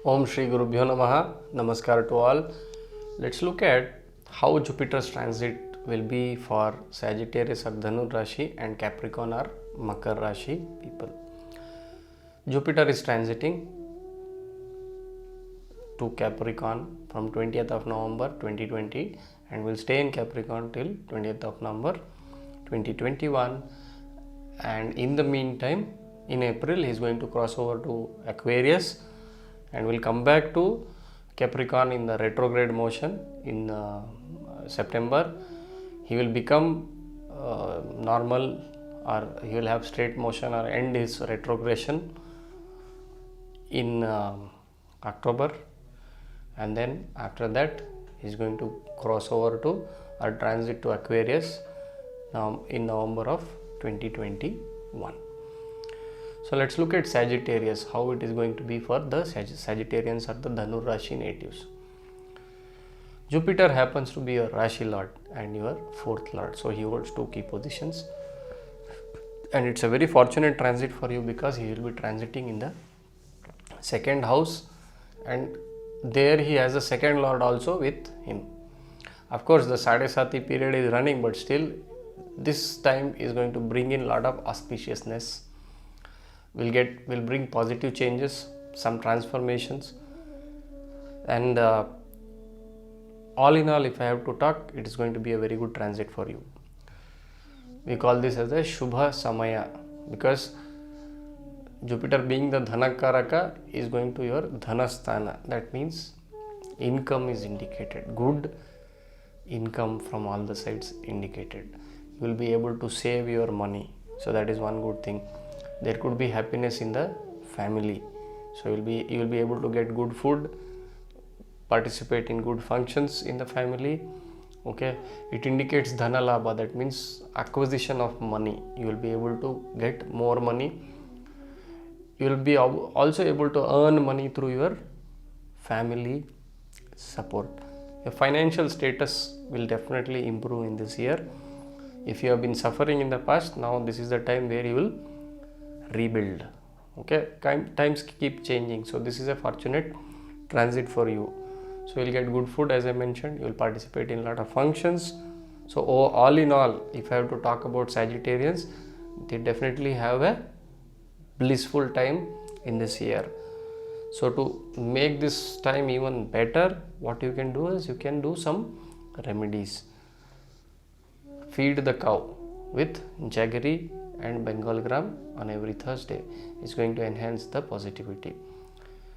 Om Shri Gurubhyo Namaha. Namaskar to all. Let's look at how Jupiter's transit will be for Sagittarius or Dhanu Rashi and Capricorn or Makar Rashi people. Jupiter is transiting to Capricorn from 20th of November 2020 and will stay in Capricorn till 20th of November 2021. And in the meantime, in April, he is going to cross over to Aquarius and will come back to Capricorn in the retrograde motion in September. He will become normal, or he will have straight motion or end his retrogression in October, and then after that he is going to cross over to or transit to Aquarius now in November of 2021. So let's look at Sagittarius, how it is going to be for the Sagittarians or the Dhanu Rashi natives. Jupiter happens to be your Rashi Lord and your 4th Lord, so he holds 2 key positions, and it's a very fortunate transit for you because he will be transiting in the 2nd house, and there he has a 2nd Lord also with him. Of course, the Sadesati period is running, but still this time is going to bring in a lot of auspiciousness. Will bring positive changes, some transformations, and all in all, if I have to talk, it is going to be a very good transit for you. We call this as a Shubha Samaya because Jupiter, being the Dhanakaraka, is going to your Dhanasthana. That means income is indicated, good income from all the sides indicated. You will be able to save your money, so that is one good thing. There could be happiness in the family, so you will be able to get good food, participate in good functions in the family. Okay, it indicates Dhana Labha, that means acquisition of money. You will be able to get more money. You will be also able to earn money through your family support. Your financial status will definitely improve in this year. If you have been suffering in the past, now this is the time where you will rebuild. Okay, times keep changing, so this is a fortunate transit for you. So you'll get good food, as I mentioned. You will participate in a lot of functions. So all in all, if I have to talk about Sagittarians, they definitely have a blissful time in this year. So to make this time even better, what you can do is you can do some remedies. Feed the cow with jaggery and Bengal gram on every Thursday is going to enhance the positivity.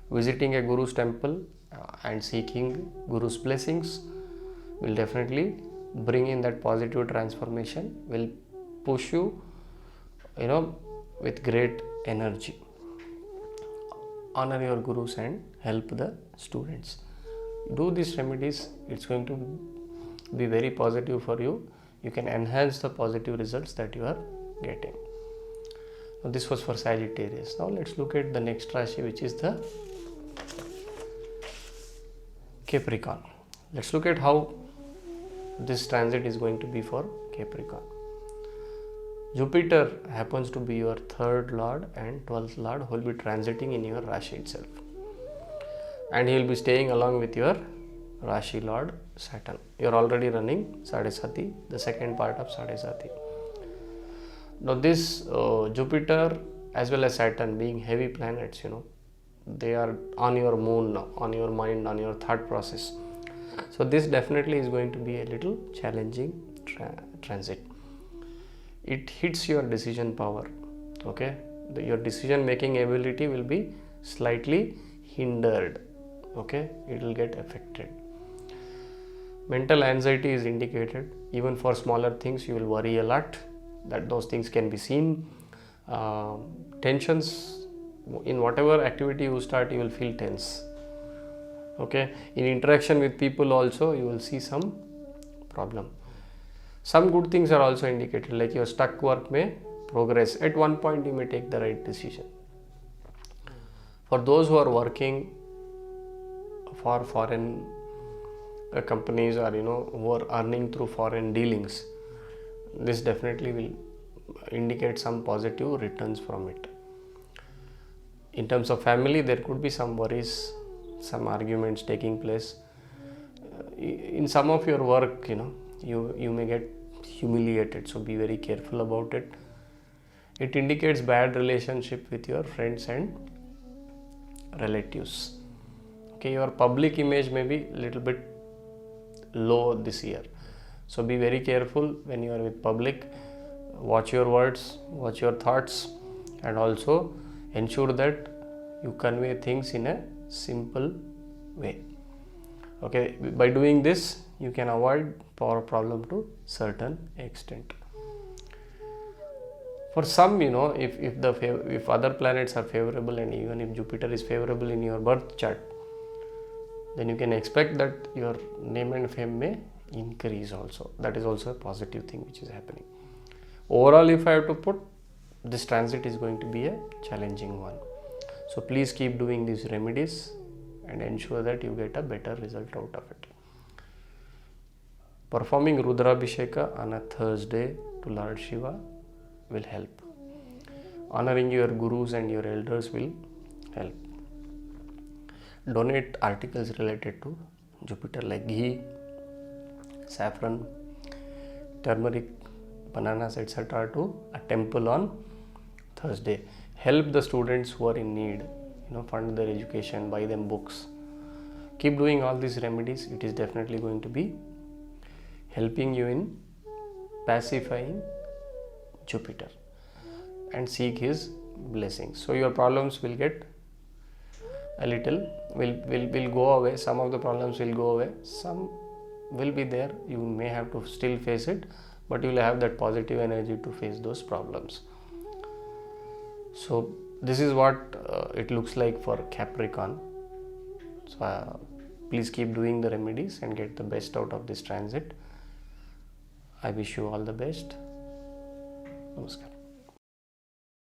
Visiting a Guru's temple and seeking Guru's blessings will definitely bring in that positive transformation, will push you, with great energy. Honor your Gurus and help the students. Do these remedies, it's going to be very positive for you. You can enhance the positive results that you are getting. Now, this was for Sagittarius. Now let's look at the next Rashi, which is the Capricorn. Let's look at how this transit is going to be for Capricorn. Jupiter happens to be your 3rd Lord and 12th Lord, who will be transiting in your Rashi itself, and he will be staying along with your Rashi Lord Saturn. You are already running Sadesati, the 2nd part of Sadesati. Now this Jupiter as well as Saturn, being heavy planets, they are on your moon now, on your mind, on your thought process. So this definitely is going to be a little challenging transit. It hits your decision power. Okay, your decision making ability will be slightly hindered. Okay, it will get affected. Mental anxiety is indicated. Even for smaller things, you will worry a lot. That those things can be seen. Tensions in whatever activity you start, you will feel tense. Okay, in interaction with people also, you will see some problem. Some good things are also indicated, like your stuck work may progress. At one point, you may take the right decision. For those who are working for foreign companies, or who are earning through foreign dealings, this definitely will indicate some positive returns from it. In terms of family, there could be some worries some arguments taking place. In some of your work, you may get humiliated, so be very careful about it. It indicates bad relationship with your friends and relatives. Okay, your public image may be little bit low this year, so be very careful when you are with public. Watch your words, watch your thoughts, and also ensure that you convey things in a simple way. Okay, by doing this you can avoid power problem to certain extent. For some, if other planets are favorable, and even if Jupiter is favorable in your birth chart, then you can expect that your name and fame may increase also. That is also a positive thing which is happening. Overall, if I have to put, this transit is going to be a challenging one. So please keep doing these remedies and ensure that you get a better result out of it. Performing Rudrabhisheka on a Thursday to Lord Shiva will help. Honoring your gurus and your elders will help. Donate articles related to Jupiter like ghee, saffron, turmeric, bananas, etc. to a temple on Thursday. Help the students who are in need, fund their education, buy them books. Keep doing all these remedies. It is definitely going to be helping you in pacifying Jupiter and seek his blessings. So your problems will get a little, will go away. Some of the problems will go away. Some will be there. You may have to still face it, but you will have that positive energy to face those problems. So this is what it looks like for Capricorn. So please keep doing the remedies and get the best out of this transit. I wish you all the best. Namaskar.